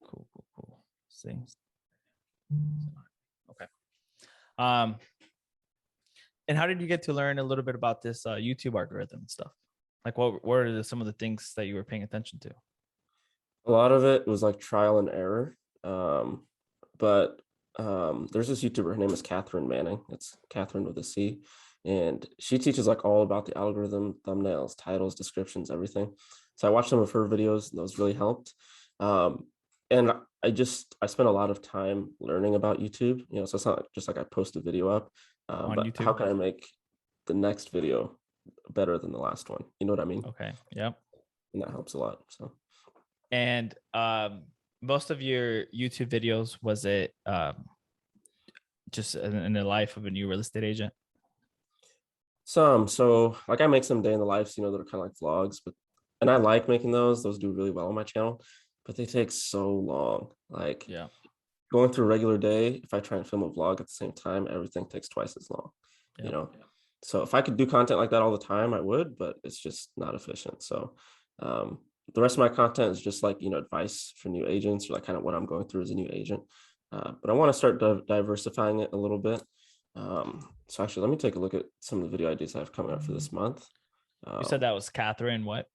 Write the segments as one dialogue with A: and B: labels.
A: Cool. See. Okay. Um, and how did you get to learn a little bit about this YouTube algorithm and stuff? Like, what are some of the things that you were paying attention to?
B: A lot of it was like trial and error. But there's this YouTuber, her name is Catherine Manning. It's Catherine with a C. And she teaches like all about the algorithm, thumbnails, titles, descriptions, everything. So I watched some of her videos and those really helped. Um, and I spent a lot of time learning about YouTube, so it's not just like I post a video up,
A: On
B: but how
A: YouTube?
B: can I make the next video better than the last one? You know what I mean?
A: Okay. Yep.
B: And that helps a lot. So
A: And most of your YouTube videos, was it just in the life of a new real estate agent?
B: so like I make some day in the lives, that are kind of like vlogs, and I like making those. Those do really well on my channel, but they take so long. Like
A: Yeah.
B: going through a regular day, if I try and film a vlog at the same time, everything takes twice as long, you
A: Yep.
B: know. So if I could do content like that all the time, I would, but it's just not efficient. So um, the rest of my content is just like, advice for new agents or like kind of what I'm going through as a new agent. But I want to start diversifying it a little bit. So actually, let me take a look at some of the video ideas I have coming up for this month.
A: You said
B: Um,
A: that was Catherine what?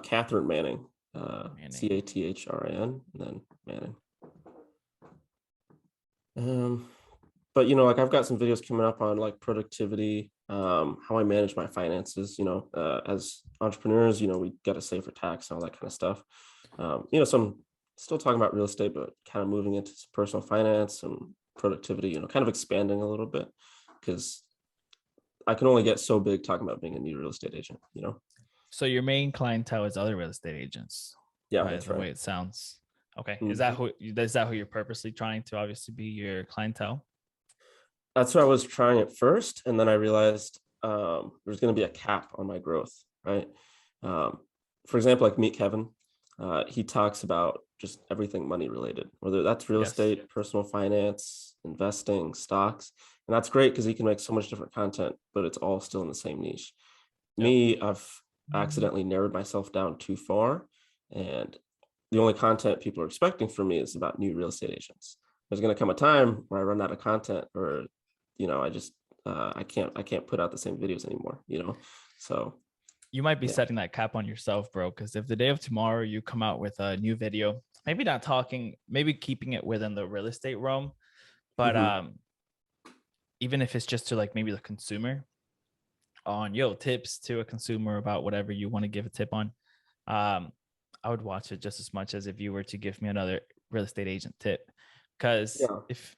B: Catherine Manning,
A: Manning.
B: Catrin, and then Manning. Um, but like I've got some videos coming up on like productivity, how I manage my finances. As entrepreneurs, we got to save for tax and all that kind of stuff. So I'm still talking about real estate, but kind of moving into personal finance and productivity. Kind of expanding a little bit because I can only get so big talking about being a new real estate agent.
A: So your main clientele is other real estate agents,
B: Yeah,
A: by
B: that's
A: the
B: right.
A: way it sounds. Okay. Is
B: Mhm.
A: that who you're purposely trying to obviously be your clientele?
B: That's what I was trying at first, and then I realized there's going to be a cap on my growth, right? Um, for example, like Meet Kevin, he talks about just everything money related, whether that's real
A: Yes.
B: estate, personal finance, investing, stocks, and that's great because he can make so much different content, but it's all still in the same niche.
A: Yep.
B: Me, I've accidentally narrowed myself down too far, and the only content people are expecting from me is about new real estate agents. There's going to come a time where I run out of content, or I just I can't put out the same videos anymore. So
A: You might be
B: yeah.
A: setting that cap on yourself, bro. Because if the day of tomorrow you come out with a new video, maybe not talking, maybe keeping it within the real estate realm, but
B: Hmm.
A: even if it's just to like maybe the consumer on tips to a consumer about whatever you want to give a tip on, um, I would watch it just as much as if you were to give me another real estate agent tip. Because
B: Yeah.
A: if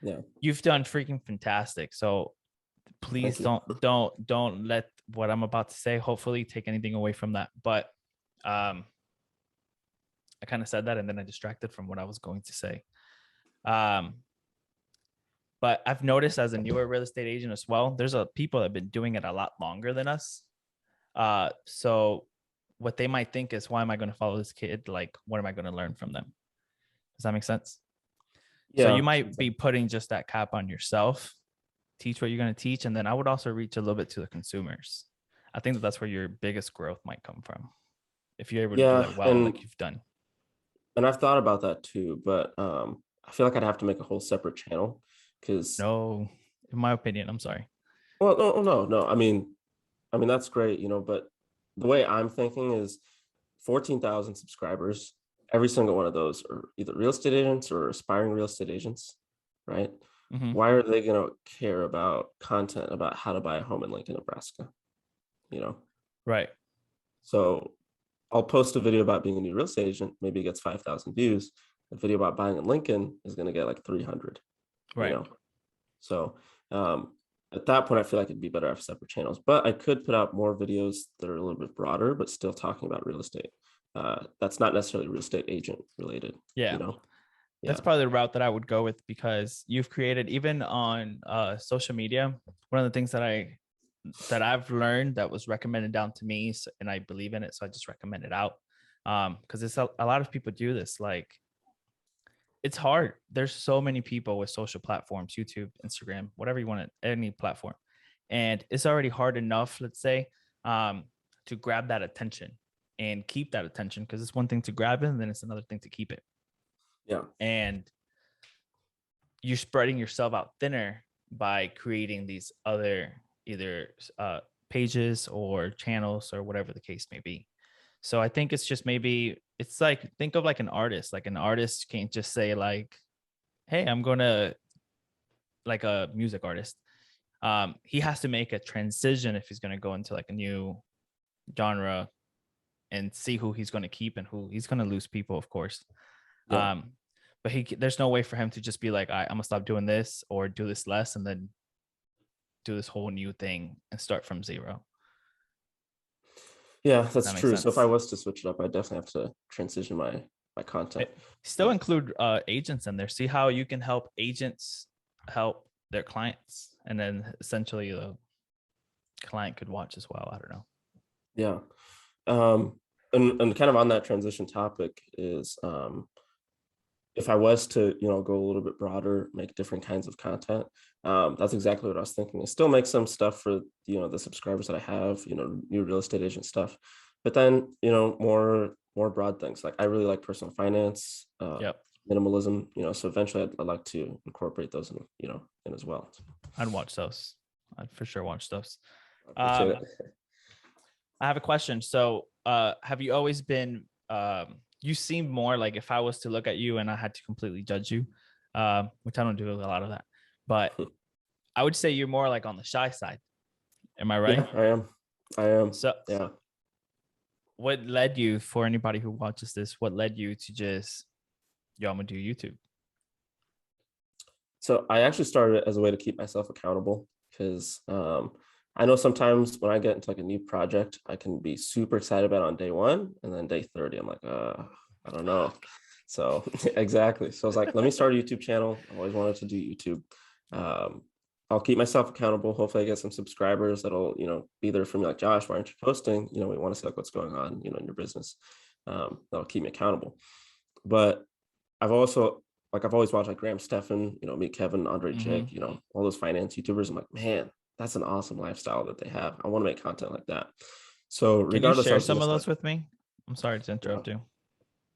B: Yeah.
A: you've done freaking fantastic, so
B: Thank
A: please
B: you.
A: don't let what I'm about to say hopefully take anything away from that. But um, I kind of said that and then I distracted from what I was going to say. Um, but I've noticed as a newer real estate agent as well, there's a people that have been doing it a lot longer than us. So what they might think is, why am I going to follow this kid? Like, what am I going to learn from them? Does that make sense? So you
B: Yeah.
A: might be putting just that cap on yourself, teach what you're going to teach. And then I would also reach a little bit to the consumers. I think that's where your biggest growth might come from, if you're able to do
B: Yeah.
A: that well,
B: And
A: like you've done.
B: I've thought about that too, but I feel like I'd have to make a whole separate channel because,
A: No, in my opinion, I'm sorry.
B: well, no. I mean that's great, but the way I'm thinking is 14,000 subscribers. Every single one of those are either real estate agents or aspiring real estate agents, right?
A: Mm-hmm.
B: Why are they going to care about content about how to buy a home in Lincoln, Nebraska? You know,
A: Right.
B: so I'll post a video about being a new real estate agent. Maybe it gets 5,000 views. A video about buying in Lincoln is going to get like 300. You
A: Right.
B: know, so at that point, I feel like it'd be better to have separate channels. But I could put out more videos that are a little bit broader, but still talking about real estate. That's not necessarily real estate agent related. You
A: Yeah.
B: know,
A: That's
B: yeah.
A: probably the route that I would go with, because you've created, even on social media, one of the things that I've learned that was recommended down to me, and I believe in it, so I just recommend it out. Because it's a lot of people do this. Like, it's hard. There's so many people with social platforms, YouTube, Instagram, whatever you want to, any platform, and it's already hard enough, let's say, to grab that attention. and keep that attention, because it's one thing to grab it and then it's another thing to keep it.
B: Yeah.
A: And you're spreading yourself out thinner by creating these other either pages or channels or whatever the case may be. So I think it's just maybe it's like, think of like an artist. Like an artist can't just say like, hey, I'm gonna, like a music artist. He has to make a transition if he's gonna go into like a new genre and see who he's gonna keep and who he's gonna lose people, of course.
B: Yeah.
A: But there's no way for him to just be like, I'm gonna stop doing this or do this less and then do this whole new thing and start from zero.
B: Yeah, that's
A: That makes
B: true. So if I
A: sense.
B: was to switch it up, I definitely have to transition my content.
A: Still include agents in there. See how you can help agents help their clients, and then essentially the client could watch as well. I don't know.
B: Yeah. And kind of on that transition topic is if I was to, go a little bit broader, make different kinds of content, that's exactly what I was thinking. I still make some stuff for, the subscribers that I have, new real estate agent stuff, but then, more broad things. Like I really like personal finance,
A: Yep.
B: minimalism, so eventually I'd like to incorporate those in as well.
A: I'd watch those. I'd for sure watch those.
B: Appreciate it.
A: I have a question. So, have you always been, you seem more like, if I was to look at you and I had to completely judge you, which I don't do a lot of that, but I would say you're more like on the shy side. Am I right?
B: Yeah, I am.
A: So,
B: yeah.
A: What led you, for anybody who watches this, what led you to just, I'm gonna do YouTube?
B: So I actually started it as a way to keep myself accountable because I know sometimes when I get into like a new project, I can be super excited about it on day 1, and then day 30, I'm like, I don't know. So exactly. So I was like, let me start a YouTube channel. I always wanted to do YouTube. I'll keep myself accountable. Hopefully I get some subscribers that'll, be there for me, like, Josh, why aren't you posting? We want to see like what's going on, in your business. That'll keep me accountable. But I've always watched like Graham Stephan, me, Kevin, Andre Jake, all those finance YouTubers. I'm like, man, that's an awesome lifestyle that they have. I want to make content like that. So regardless,
A: can you share some of those with me? I'm sorry to interrupt you.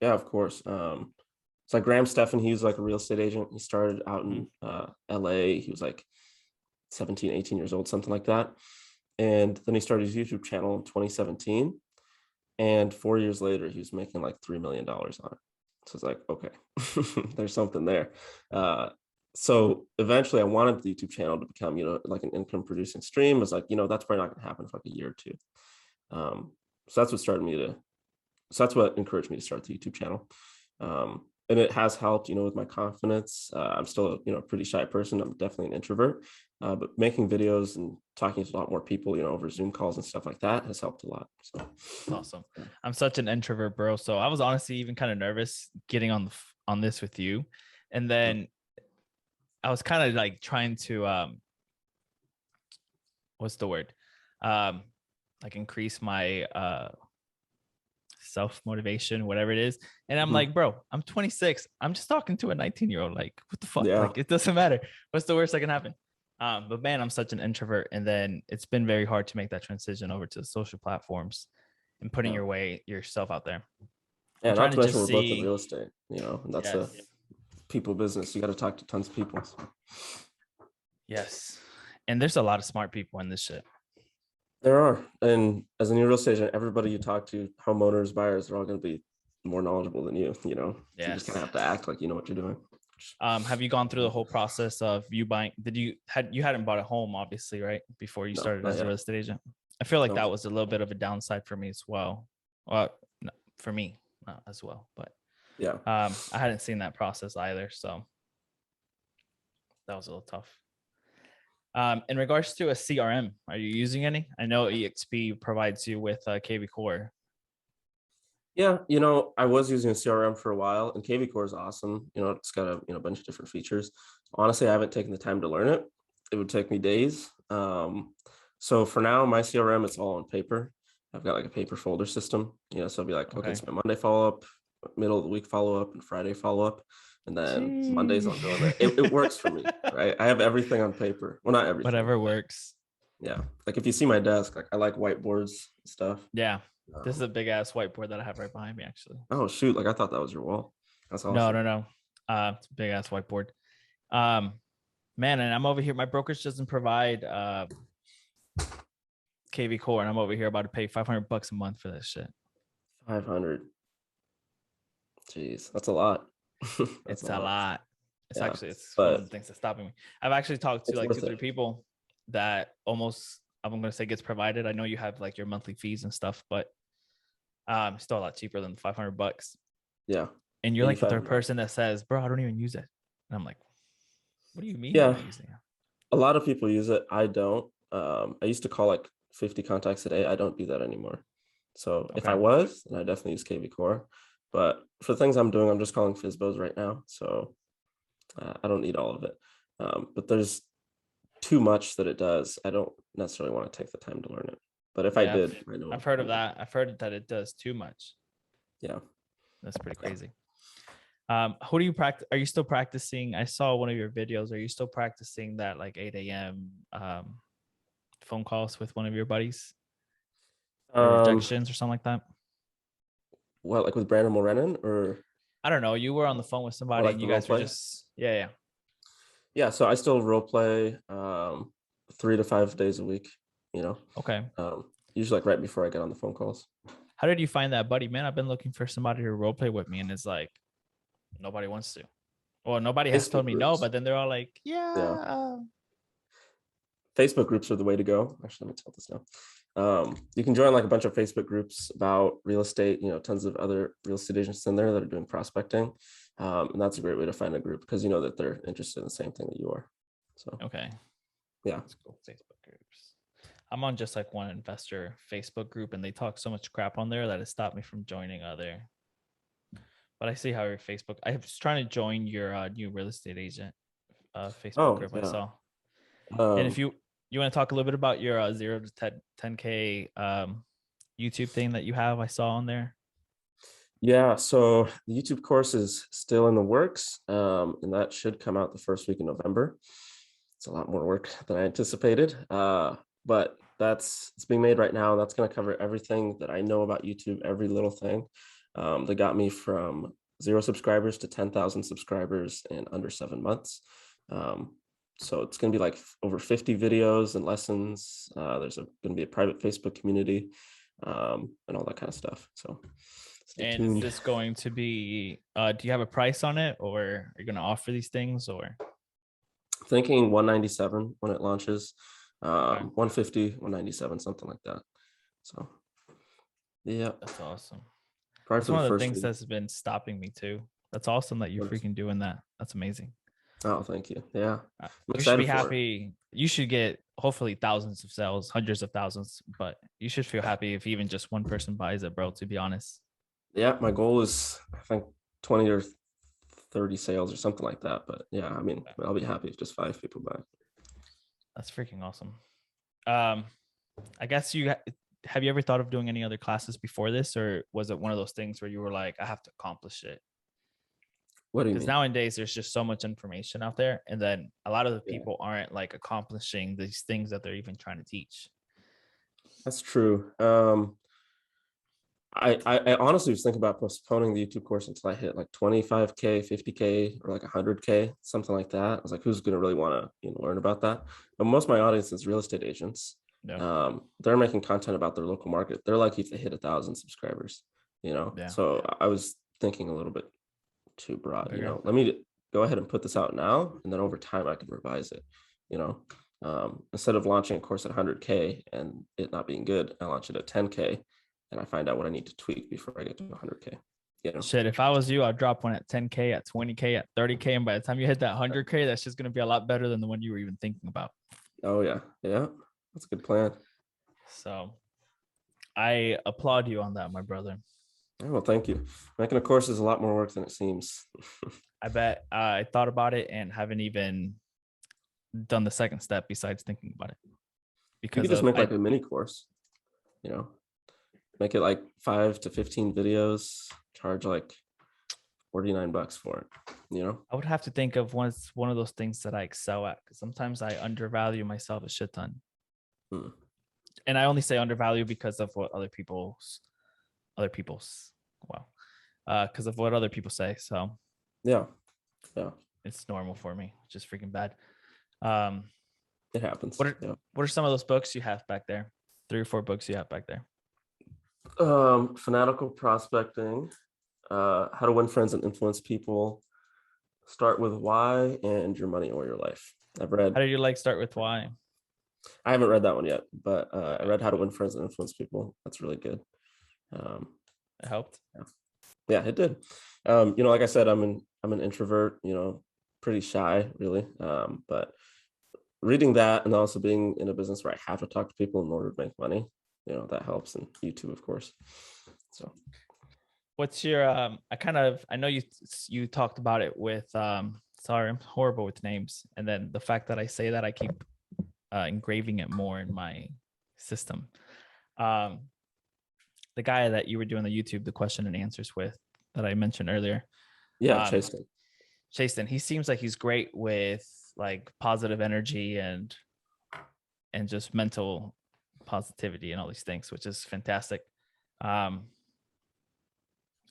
B: Yeah, of course. It's like Graham Stephan. He was like a real estate agent. He started out in LA. He was like 17, 18 years old, something like that. And then he started his YouTube channel in 2017. And 4 years later, he was making like $3 million on it. So it's like, okay, there's something there. So eventually I wanted the YouTube channel to become, like an income producing stream. It's like, that's probably not going to happen for like a year or two. So that's what encouraged me to start the YouTube channel. And it has helped, with my confidence. I'm still a, pretty shy person. I'm definitely an introvert, but making videos and talking to a lot more people, over Zoom calls and stuff like that has helped a lot. So
A: that's awesome. I'm such an introvert, bro. So I was honestly even kind of nervous getting on this with you. And then I was kind of like trying to, what's the word? Like increase my, self-motivation, whatever it is. And I'm like, bro, I'm 26. I'm just talking to a 19-year-old. Like, what the fuck?
B: Yeah.
A: Like, it doesn't matter. What's the worst that can happen? But man, I'm such an introvert. And then it's been very hard to make that transition over to the social platforms and putting yourself out there.
B: Yeah, not to mention we're both in real estate, and that's a people business. You got to talk to tons of people.
A: Yes. And there's a lot of smart people in this shit.
B: There are. And as a new real estate agent, everybody you talk to, homeowners, buyers, they're all going to be more knowledgeable than you,
A: Yes.
B: So you just kind of have to act like you know what you're doing.
A: Have you gone through the whole process of you buying? You hadn't bought a home, obviously, right? Before you started as a real estate agent. I feel like that was a little bit of a downside for me as well. Well, no, for me, not as well, but
B: yeah.
A: I hadn't seen that process either, so that was a little tough. In regards to a CRM, are you using any? I know EXP provides you with KV Core.
B: Yeah, I was using a CRM for a while, and KV Core is awesome. It's got a bunch of different features. Honestly, I haven't taken the time to learn it. It would take me days. So for now, my CRM, it's all on paper. I've got like a paper folder system. So I'll be like, okay, it's my Monday follow-up, middle of the week follow-up, and Friday follow-up. And then Mondays I'll go there. It works for me, right? I have everything on paper. Well, not everything.
A: Whatever works.
B: Yeah. Like if you see my desk, like I like whiteboards and stuff.
A: Yeah. This is a big ass whiteboard that I have right behind me, actually.
B: Oh shoot! Like I thought that was your wall. That's
A: No,
B: awesome.
A: no, no. It's a big ass whiteboard. Man, and I'm over here. My brokerage doesn't provide KV Core, and I'm over here about to pay $500 a month for this shit.
B: 500. Jeez, that's a lot. That's
A: It's a lot. It's
B: Yeah,
A: actually it's one of the
B: but
A: things that's stopping me. I've actually talked to
B: it's
A: like
B: worth
A: 2-3
B: it.
A: people that almost I'm gonna say gets provided. I know you have like your monthly fees and stuff, but still a lot cheaper than $500.
B: Yeah,
A: And you're like the third
B: 85.
A: person that says, "Bro, I don't even use it." And I'm like, "What do you mean you're
B: Yeah,
A: not using it?"
B: a lot of people use it. I don't. I used to call like 50 contacts a day. I don't do that anymore. So if I
A: Okay.
B: was, then I definitely use KV Core. But for the things I'm doing, I'm just calling FISBOs right now. So I don't need all of it. But there's too much that it does. I don't necessarily want to take the time to learn it. But if I
A: Yeah,
B: did, I know.
A: I've heard of that. I've heard that it does too much.
B: Yeah.
A: That's pretty
B: Yeah.
A: crazy. Who do you practice? Are you still practicing? I saw one of your videos. Are you still practicing that like 8 a.m. Phone calls with one of your buddies or
B: Um,
A: rejections or something like that?
B: what, like with Brandon Morenin
A: I don't know. You were on the phone with
B: or
A: somebody
B: like
A: and
B: the
A: you
B: role
A: guys were
B: play?
A: just, yeah.
B: Yeah, so I still role play 3 to 5 days a week, you know.
A: Okay.
B: Usually like right before I get on the phone calls.
A: How did you find that buddy? Man, I've been looking for somebody to role play with me and it's like, nobody wants to. Well, nobody has told
B: Facebook
A: me no,
B: groups.
A: but then they're all like,
B: Yeah.
A: yeah.
B: Facebook groups are the way to go. Actually, let me tell this now. You can join like a bunch of Facebook groups about real estate, tons of other real estate agents in there that are doing prospecting. And that's a great way to find a group because you know that they're interested in the same thing that you are. So,
A: Okay.
B: yeah.
A: That's cool. Facebook groups. I'm on just like one investor Facebook group and they talk so much crap on there that it stopped me from joining other. But I see how your Facebook, I was trying to join your new real estate agent Facebook
B: Oh,
A: group I
B: yeah.
A: saw. And if
B: Um,
A: you want to talk a little bit about your 0 to 10K YouTube thing that you have, I saw on there.
B: yeah, so the YouTube course is still in the works, and that should come out the first week in November. It's a lot more work than I anticipated, but it's being made right now. And that's going to cover everything that I know about YouTube, every little thing. That got me from 0 subscribers to 10,000 subscribers in under 7 months. So it's going to be like over 50 videos and lessons. There's going to be a private Facebook community, and all that kind of stuff. So stay
A: And is
B: tuned.
A: this going to be, do you have a price on it or are you going to offer these things or?
B: Thinking 197 when it launches,
A: Okay.
B: 150, 197, something like that. So yeah,
A: That's awesome.
B: probably
A: That's
B: for the
A: one of the
B: first
A: things
B: week.
A: that's been stopping me too. That's awesome that you're freaking doing that. That's amazing.
B: Oh, thank you. Yeah, I'm
A: You should be
B: excited for it.
A: happy. You should get hopefully thousands of sales, hundreds of thousands, but you should feel happy if even just one person buys it, bro, to be honest.
B: Yeah, my goal is I think 20 or 30 sales or something like that. But yeah, I mean, I'll be happy if just 5 people buy.
A: That's freaking awesome. I guess have you ever thought of doing any other classes before this, or was it one of those things where you were like, I have to accomplish it?
B: What do you
A: Because
B: mean?
A: nowadays there's just so much information out there, and then a lot of the
B: Yeah,
A: people aren't like accomplishing these things that they're even trying to teach.
B: that's true. I honestly was thinking about postponing the YouTube course until I hit like 25K, 50K, or like 100K, something like that. I was like, who's gonna really want to learn about that? But most of my audience is real estate agents.
A: No.
B: They're making content about their local market. They're lucky if they hit 1,000 subscribers.
A: Yeah.
B: So I was thinking a little bit too broad.
A: Bigger.
B: Let me go ahead and put this out now, and then over time I can revise it. Instead of launching a course at 100K and it not being good, I launch it at 10K and I find out what I need to tweak before I get to 100K.
A: Shit, if I was you, I'd drop one at 10K, at 20K, at 30K. And by the time you hit that 100K, that's just going to be a lot better than the one you were even thinking about.
B: Oh, yeah. Yeah. That's a good plan.
A: So I applaud you on that, my brother.
B: Oh, well, thank you. Making a course is a lot more work than it seems.
A: I bet I thought about it and haven't even done the second step besides thinking about it.
B: You
A: Because
B: could just make like a mini course, make it like 5 to 15 videos, charge like $49 for it.
A: I would have to think of one of those things that I excel at, because sometimes I undervalue myself a shit ton. And I only say undervalue because of what other people's other people's, well, because of what other people say. So
B: Yeah.
A: it's normal for me, which is freaking bad. Um,
B: It happens.
A: what are
B: Yeah.
A: what are some of those books you have back there? 3 or 4 books you have back there.
B: Fanatical prospecting, how to win friends and influence people, start with why, and your money or your life.
A: How did you like Start With Why?
B: I haven't read that one yet, but I
A: Okay.
B: read How to Win Friends and Influence People. That's really good.
A: It helped.
B: Yeah, it did. Like I said, I'm an introvert, pretty shy really. But reading that and also being in a business where I have to talk to people in order to make money, that helps. And YouTube, of course. So
A: What's your I know you talked about it with sorry, I'm horrible with names. And then the fact that I say that, I keep engraving it more in my system. The guy that you were doing the YouTube, the question and answers with, that I mentioned earlier.
B: yeah, Chase.
A: Chasten, he seems like he's great with like positive energy and just mental positivity and all these things, which is fantastic. I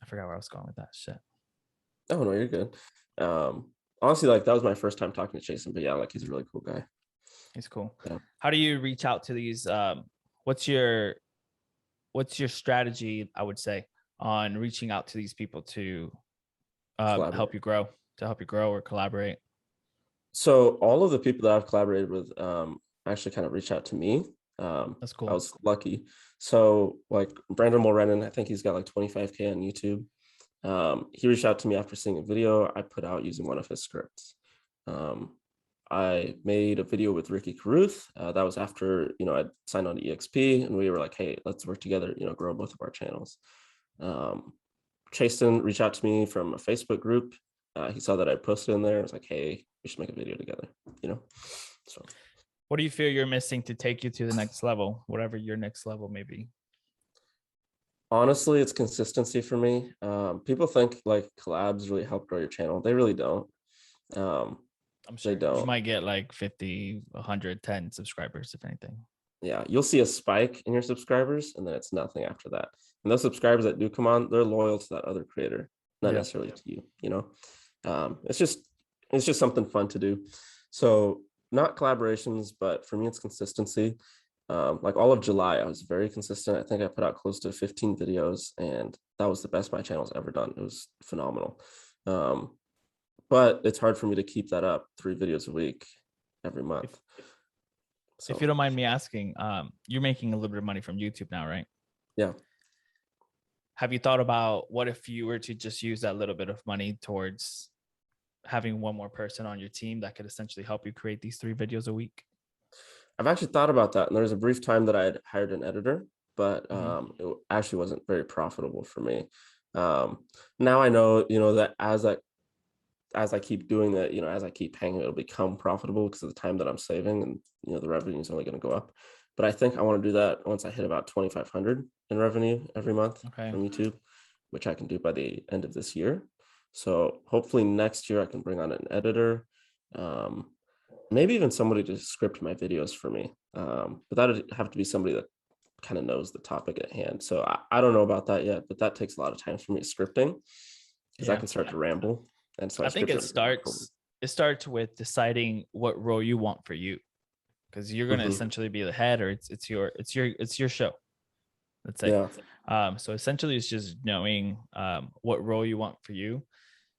A: forgot where I was going with that shit.
B: Oh no, you're good. Honestly, like that was my first time talking to Jason, but yeah, like he's a really cool guy.
A: He's cool.
B: Yeah.
A: How do you reach out to these? What's your strategy, I would say, on reaching out to these people to help you grow, or collaborate?
B: So all of the people that I've collaborated with actually kind of reached out to me.
A: That's cool.
B: I was lucky. So like Brandon Mulrennan, I think he's got like 25K on YouTube. He reached out to me after seeing a video I put out using one of his scripts. I made a video with Ricky Caruth. That was after, I signed on to EXP and we were like, hey, let's work together, grow both of our channels. Chasten reached out to me from a Facebook group. He saw that I posted in there. I was like, hey, we should make a video together, So
A: what do you feel you're missing to take you to the next level, whatever your next level may be?
B: honestly, it's consistency for me. People think like collabs really help grow your channel. They really don't.
A: I'm sure
B: They don't.
A: you might get like 50, 110 subscribers, if anything.
B: Yeah, you'll see a spike in your subscribers and then it's nothing after that. And those subscribers that do come on, they're loyal to that other creator, not necessarily to you, it's just something fun to do. So not collaborations, but for me, it's consistency. Like all of July, I was very consistent. I think I put out close to 15 videos and that was the best my channel's ever done. It was phenomenal. But it's hard for me to keep that up, 3 videos a week every month.
A: So if you don't mind me asking, you're making a little bit of money from YouTube now, right?
B: Yeah.
A: Have you thought about what if you were to just use that little bit of money towards having one more person on your team that could essentially help you create these 3 videos a week?
B: I've actually thought about that. And there was a brief time that I had hired an editor, but it actually wasn't very profitable for me. Now I know, that as I keep doing it, as I keep hanging, it'll become profitable because of the time that I'm saving and, the revenue is only going to go up. But I think I want to do that once I hit about 2,500 in revenue every month from YouTube, which I can do by the end of this year. So hopefully next year I can bring on an editor, maybe even somebody to script my videos for me. But that would have to be somebody that kind of knows the topic at hand. So I don't know about that yet, but that takes a lot of time for me scripting because I can start to ramble. And so
A: I think it starts with deciding what role you want for you, because you're going to essentially be the head, or it's your show. Let's say. Yeah. So essentially it's just knowing what role you want for you.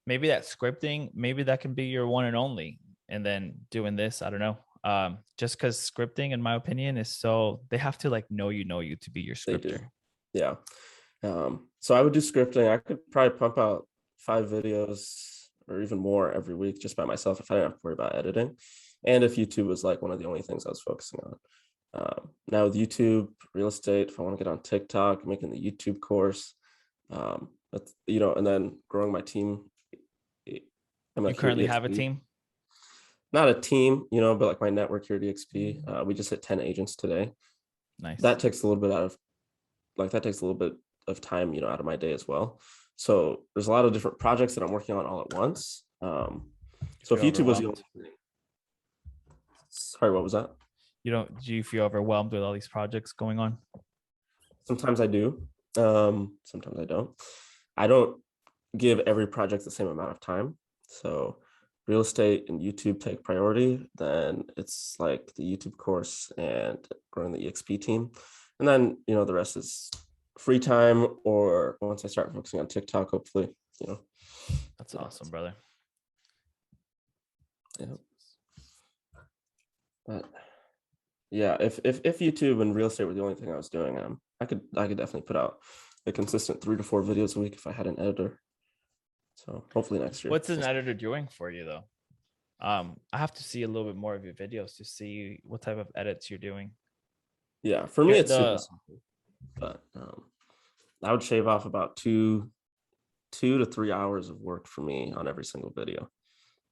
A: Maybe that scripting, maybe that can be your one and only, and then doing this, I don't know. Just because scripting, in my opinion, is they have to like know you to be your scripter.
B: Yeah. So I would do scripting. I could probably pump out 5 videos or even more every week just by myself if I didn't have to worry about editing. And if YouTube was like one of the only things I was focusing on. Now with YouTube, real estate, if I want to get on TikTok, making the YouTube course, and then growing my team.
A: You currently have a team?
B: Not a team, but like my network here at EXP, we just hit 10 agents today.
A: Nice.
B: That takes a little bit of time, out of my day as well. So there's a lot of different projects that I'm working on all at once. So if YouTube was the only thing. Sorry, what was that?
A: Do you feel overwhelmed with all these projects going on?
B: Sometimes I do. Sometimes I don't. I don't give every project the same amount of time. So real estate and YouTube take priority. Then it's like the YouTube course and growing the EXP team. And then, the rest is free time, or once I start focusing on TikTok, hopefully,
A: That's awesome, brother.
B: Yeah. But yeah, if YouTube and real estate were the only thing I was doing, I could definitely put out a consistent 3 to 4 videos a week if I had an editor. So hopefully next year.
A: What's an editor doing for you though? I have to see a little bit more of your videos to see what type of edits you're doing.
B: Yeah, for me it's super simple, but I would shave off about 2 to 3 hours of work for me on every single video,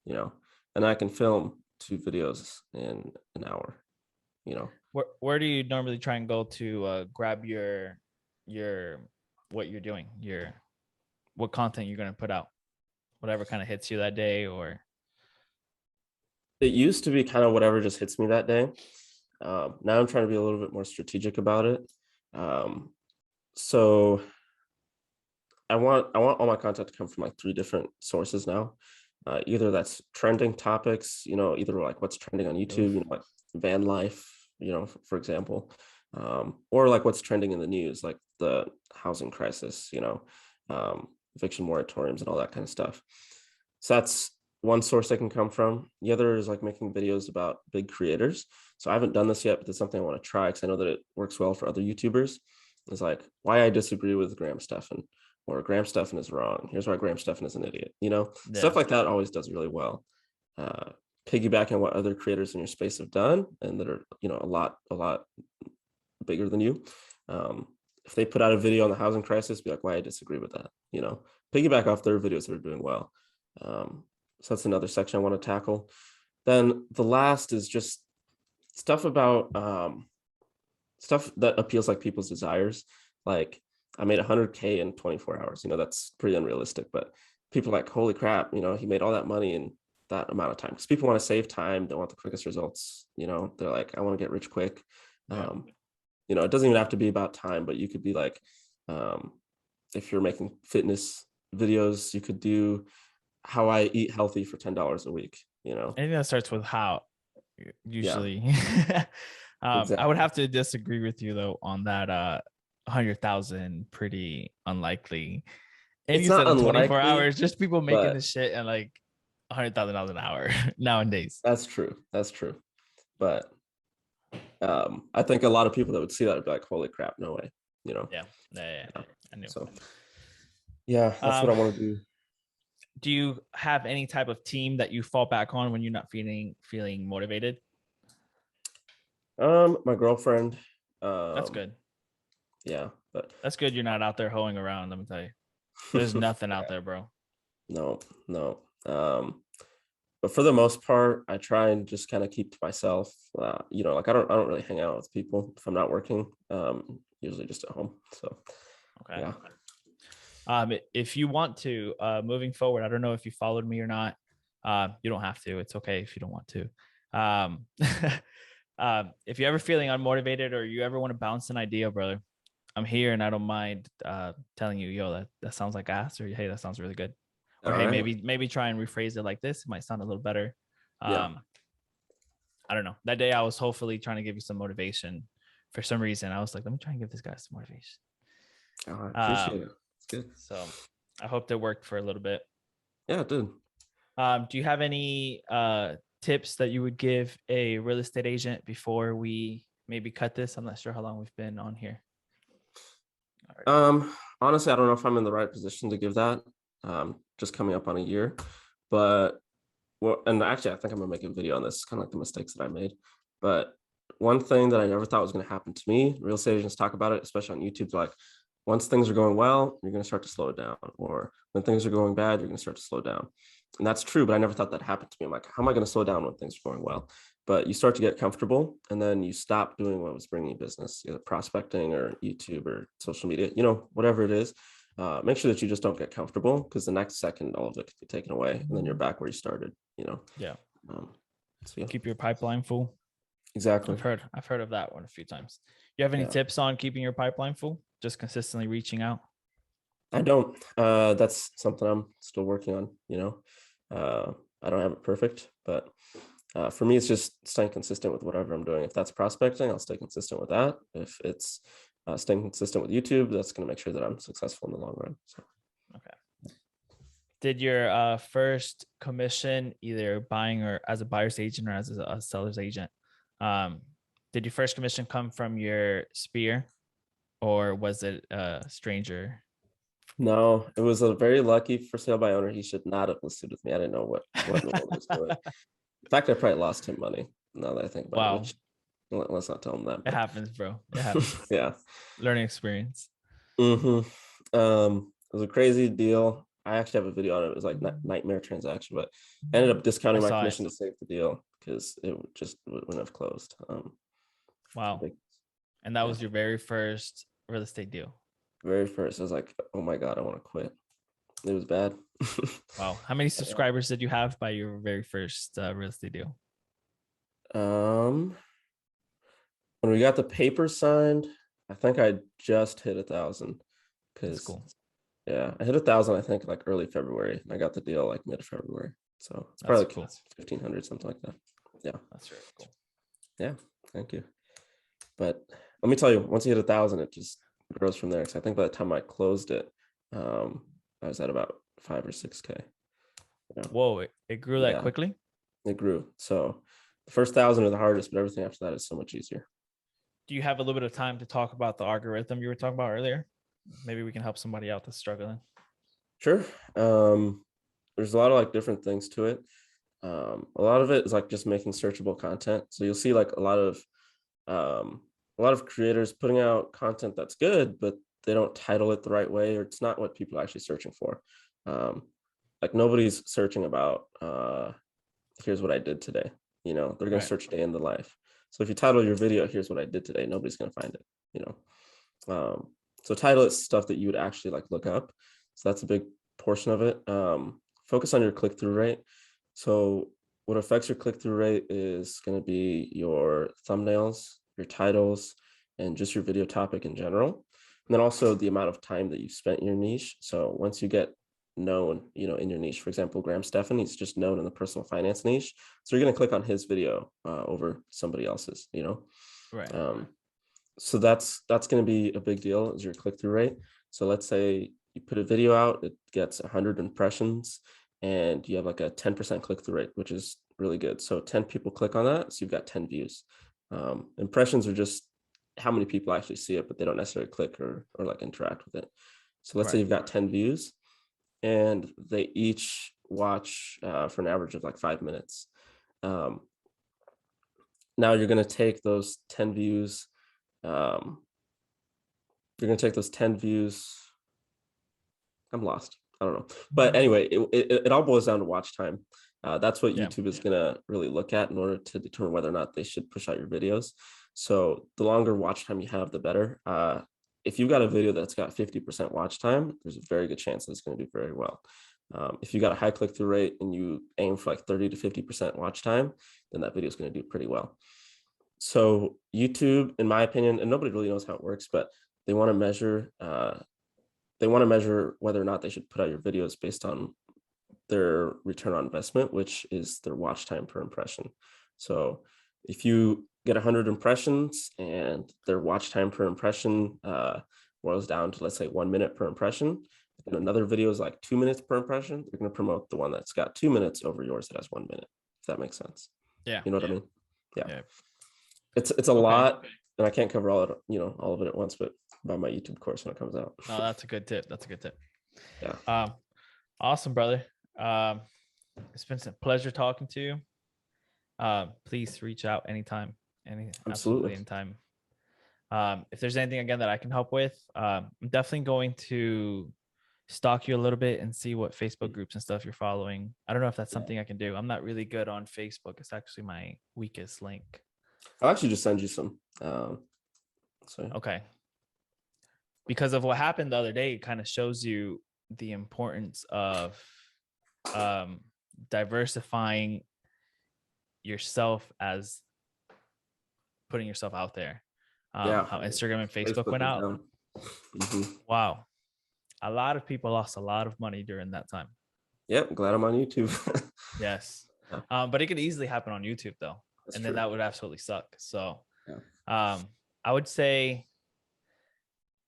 B: and I can film 2 videos in an hour.
A: Where do you normally try and go to grab your what you're doing, what content you're going to put out, whatever kind of hits you that day? Or
B: it used to be kind of whatever just hits me that day. Now I'm trying to be a little bit more strategic about it. So I want all my content to come from like 3 different sources now. Either that's trending topics, either like what's trending on YouTube, like van life, for example, or like what's trending in the news, like the housing crisis, eviction moratoriums and all that kind of stuff. So that's one source I can come from. The other is like making videos about big creators. So I haven't done this yet, but it's something I want to try because I know that it works well for other YouTubers. It's like why I disagree with Graham Stephan, or Graham Stephan is wrong. Here's why Graham Stephan is an idiot. Stuff like that always does really well. Piggybacking on what other creators in your space have done and that are, a lot bigger than you. If they put out a video on the housing crisis, be like, why I disagree with that, piggyback off their videos that are doing well. So that's another section I want to tackle. Then the last is just stuff about stuff that appeals like people's desires. Like I made 100K in 24 hours. That's pretty unrealistic, but people are like, holy crap, he made all that money in that amount of time. Because people want to save time, they want the quickest results. They're like, I want to get rich quick.
A: Yeah.
B: It doesn't even have to be about time, but you could be like, if you're making fitness videos, you could do how I eat healthy for $10 a week.
A: Anything that starts with how, usually.
B: Yeah. Exactly.
A: I would have to disagree with you though on that 100,000 pretty unlikely. And
B: it's
A: you said
B: not
A: in 24
B: unlikely,
A: hours, just people making this shit at like $100,000 an hour nowadays.
B: That's true. But I think a lot of people that would see that would be like, holy crap, no way.
A: Yeah. I knew.
B: So yeah, that's what I want to do.
A: Do you have any type of team that you fall back on when you're not feeling motivated?
B: My girlfriend.
A: That's good.
B: Yeah, but
A: that's good. You're not out there hoeing around. Let me tell you, there's nothing out there, bro.
B: No. But for the most part, I try and just kind of keep to myself. Like I don't really hang out with people if I'm not working. Usually just at home. So
A: okay.
B: Yeah.
A: If you want to, moving forward, I don't know if you followed me or not. You don't have to. It's okay if you don't want to. If you're ever feeling unmotivated or you ever want to bounce an idea, brother, I'm here and I don't mind telling you, yo, that sounds like ass, or hey, that sounds really good. Or hey, right. maybe try and rephrase it like this. It might sound a little better.
B: Yeah.
A: I don't know. That day I was hopefully trying to give you some motivation. For some reason, I was like, let me try and give this guy some motivation.
B: Oh, I appreciate it. Good.
A: So I hope that worked for a little bit.
B: Yeah, it did.
A: Do you have any tips that you would give a real estate agent before we maybe cut this? I'm not sure how long we've been on here.
B: Honestly, I don't know if I'm in the right position to give that. Just coming up on a year, but and actually I think I'm gonna make a video on this, kind of like the mistakes that I made. But one thing that I never thought was going to happen to me, real estate agents talk about it, especially on YouTube, like once things are going well, you're going to start to slow down, or when things are going bad, you're going to start to slow down. And that's true, but I never thought that happened to me. I'm like, how am I going to slow down when things are going well? But you start to get comfortable, and then you stop doing what was bringing you business, either prospecting or YouTube or social media, whatever it is. Make sure that you just don't get comfortable, because the next second, all of it could be taken away, and then you're back where you started.
A: Yeah.
B: So yeah.
A: Keep your pipeline full.
B: Exactly.
A: I've heard of that one a few times. You have any tips on keeping your pipeline full? Just consistently reaching out?
B: I don't. That's something I'm still working on. I don't have it perfect, but for me, it's just staying consistent with whatever I'm doing. If that's prospecting, I'll stay consistent with that. If it's staying consistent with YouTube, that's going to make sure that I'm successful in the long run. So.
A: Okay. Did your first commission, either buying or as a buyer's agent or as a seller's agent, did your first commission come from your sphere, or was it a stranger?
B: No, it was a very lucky for sale by owner. He should not have listed with me. I didn't know what in the world he was doing. In fact, I probably lost him money now that I think about it,
A: Wow.
B: which let's not tell him that.
A: It happens, bro. It happens.
B: Yeah.
A: Learning experience.
B: It was a crazy deal. I actually have a video on it. It was like nightmare transaction, but I ended up discounting my commission to save the deal because it just wouldn't have closed.
A: Wow. And that was your very first real estate deal?
B: Very first. I was like, oh my God, I want to quit. It was bad.
A: Wow. How many subscribers did you have by your very first real estate deal?
B: When we got the paper signed, I think I just hit 1,000.
A: That's cool.
B: Yeah, I hit 1,000, I think, like early February. I got the deal like mid-February. So it's probably like cool. 1,500, something like that. Yeah. That's really cool. Yeah, thank you. But let me tell you, once you hit 1,000, it just grows from there. Because I think by the time I closed it, I was at about 5 or 6K.
A: Yeah. Whoa, it grew that quickly?
B: It grew. So the first 1,000 are the hardest, but everything after that is so much easier.
A: Do you have a little bit of time to talk about the algorithm you were talking about earlier? Maybe we can help somebody out that's struggling.
B: Sure. There's a lot of like different things to it. A lot of it is like just making searchable content. So you'll see like a lot of creators putting out content that's good, but they don't title it the right way, or it's not what people are actually searching for. Like nobody's searching about here's what I did today. They're going to search day in the life. So if you title your video, here's what I did today, nobody's going to find it, So title it stuff that you would actually like look up. So that's a big portion of it. Focus on your click-through rate. So what affects your click-through rate is going to be your thumbnails, your titles, and just your video topic in general. And then also the amount of time that you've spent in your niche. So once you get known, in your niche, for example, Graham Stephan, he's just known in the personal finance niche. So you're going to click on his video over somebody else's,
A: Right.
B: So that's going to be a big deal, is your click-through rate. So let's say you put a video out, it gets 100 impressions, and you have like a 10% click-through rate, which is really good. So 10 people click on that, so you've got 10 views. Impressions are just how many people actually see it, but they don't necessarily click or like interact with it. So let's say you've got 10 views, and they each watch for an average of like 5 minutes. Now you're going to take those 10 views. You're going to take those 10 views. I'm lost. I don't know. But anyway, it all boils down to watch time. That's what YouTube is going to really look at in order to determine whether or not they should push out your videos. So the longer watch time you have, the better. If you've got a video that's got 50% watch time, there's a very good chance that it's going to do very well. If you got a high click-through rate and you aim for like 30 to 50% watch time, then that video is going to do pretty well. So YouTube, in my opinion, and nobody really knows how it works, but they want to measure whether or not they should put out your videos based on their return on investment, which is their watch time per impression. So if you get 100 impressions and their watch time per impression boils down to, let's say, 1 minute per impression, and another video is like 2 minutes per impression, they're going to promote the one that's got 2 minutes over yours that has 1 minute, if that makes sense.
A: Yeah.
B: You know what I mean? Yeah. It's a lot, and I can't cover all of it at once, but about my YouTube course when it comes out.
A: Oh, that's a good tip.
B: Yeah.
A: Awesome, brother. It's been a pleasure talking to you. Please reach out anytime. Absolutely anytime. If there's anything again that I can help with, I'm definitely going to stalk you a little bit and see what Facebook groups and stuff you're following. I don't know if that's something I can do. I'm not really good on Facebook. It's actually my weakest link.
B: I'll actually just send you some.
A: Okay. Because of what happened the other day, it kind of shows you the importance of diversifying yourself as putting yourself out there. How Instagram and Facebook went out. Wow. A lot of people lost a lot of money during that time.
B: Yep, glad I'm on YouTube.
A: Yes.
B: Yeah,
A: But it could easily happen on YouTube though.
B: that's
A: And then
B: true.
A: that would absolutely suck. So
B: Yeah.
A: I would say,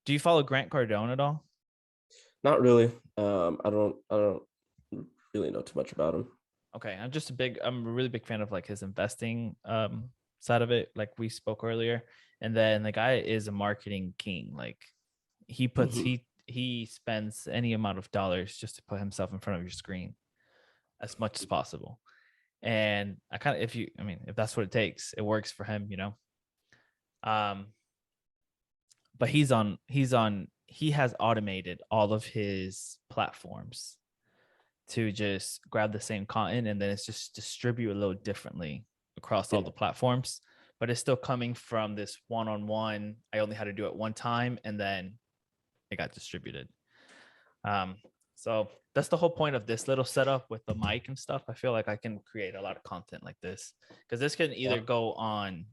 A: do you follow Grant Cardone at all?
B: Not really. I don't really know too much about him.
A: Okay. I'm a really big fan of like his investing side of it, like we spoke earlier. And then the guy is a marketing king. Like he puts
B: Mhm.
A: he spends any amount of dollars just to put himself in front of your screen as much as possible. And I kind of, if that's what it takes, it works for him, you know. Um, but he has automated all of his platforms to just grab the same content and then it's just distribute a little differently across all
B: Yeah.
A: the platforms. But it's still coming from this one-on-one. I only had to do it one time and then it got distributed. Um, so that's the whole point of this little setup with the mic and stuff. I feel like I can create a lot of content like this because this can
B: Yeah.
A: either go on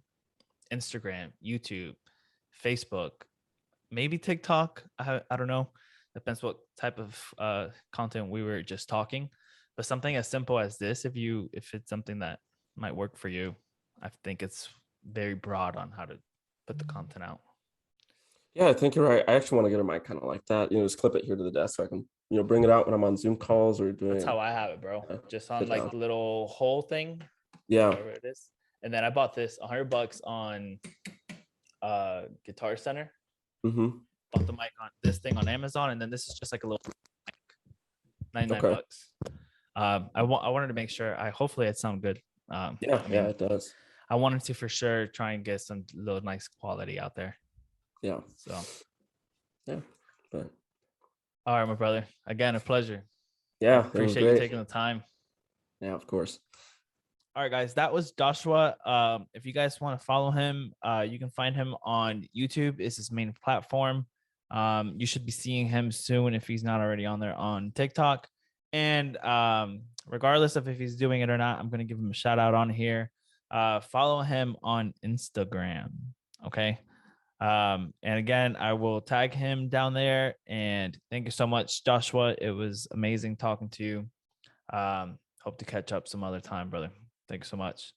A: Instagram, YouTube, Facebook, maybe TikTok. I don't know. Depends what type of content we were just talking. But something as simple as this, if it's something that might work for you, I think it's very broad on how to put the content out.
B: Yeah, I think you're right. I actually want to get a mic kind of like that. Just clip it here to the desk so I can, bring it out when I'm on Zoom calls or
A: That's
B: doing
A: how I have it, bro. Just on
B: sit
A: like
B: down.
A: the little hole thing,
B: Yeah.
A: whatever it is. And then I bought this $100 on Guitar Center.
B: Hmm.
A: Bought the mic on this thing on Amazon, and then this is just like a little mic, 99
B: Okay.
A: bucks. I wanted to make sure. Hopefully it sound good.
B: Yeah.
A: I
B: Yeah,
A: mean,
B: it does.
A: I wanted to for sure try and get some little nice quality out there.
B: Yeah.
A: So,
B: Yeah. But
A: all right, my brother. Again, a pleasure. I
B: yeah, it was
A: appreciate you
B: great.
A: taking the time.
B: Yeah, of course.
A: All right, guys, that was Joshua. If you guys want to follow him, you can find him on YouTube. Is his main platform. You should be seeing him soon if he's not already on there on TikTok. And regardless of if he's doing it or not, I'm going to give him a shout out on here. Follow him on Instagram. Okay. And again, I will tag him down there. And thank you so much, Joshua. It was amazing talking to you. Hope to catch up some other time, brother. Thank you so much.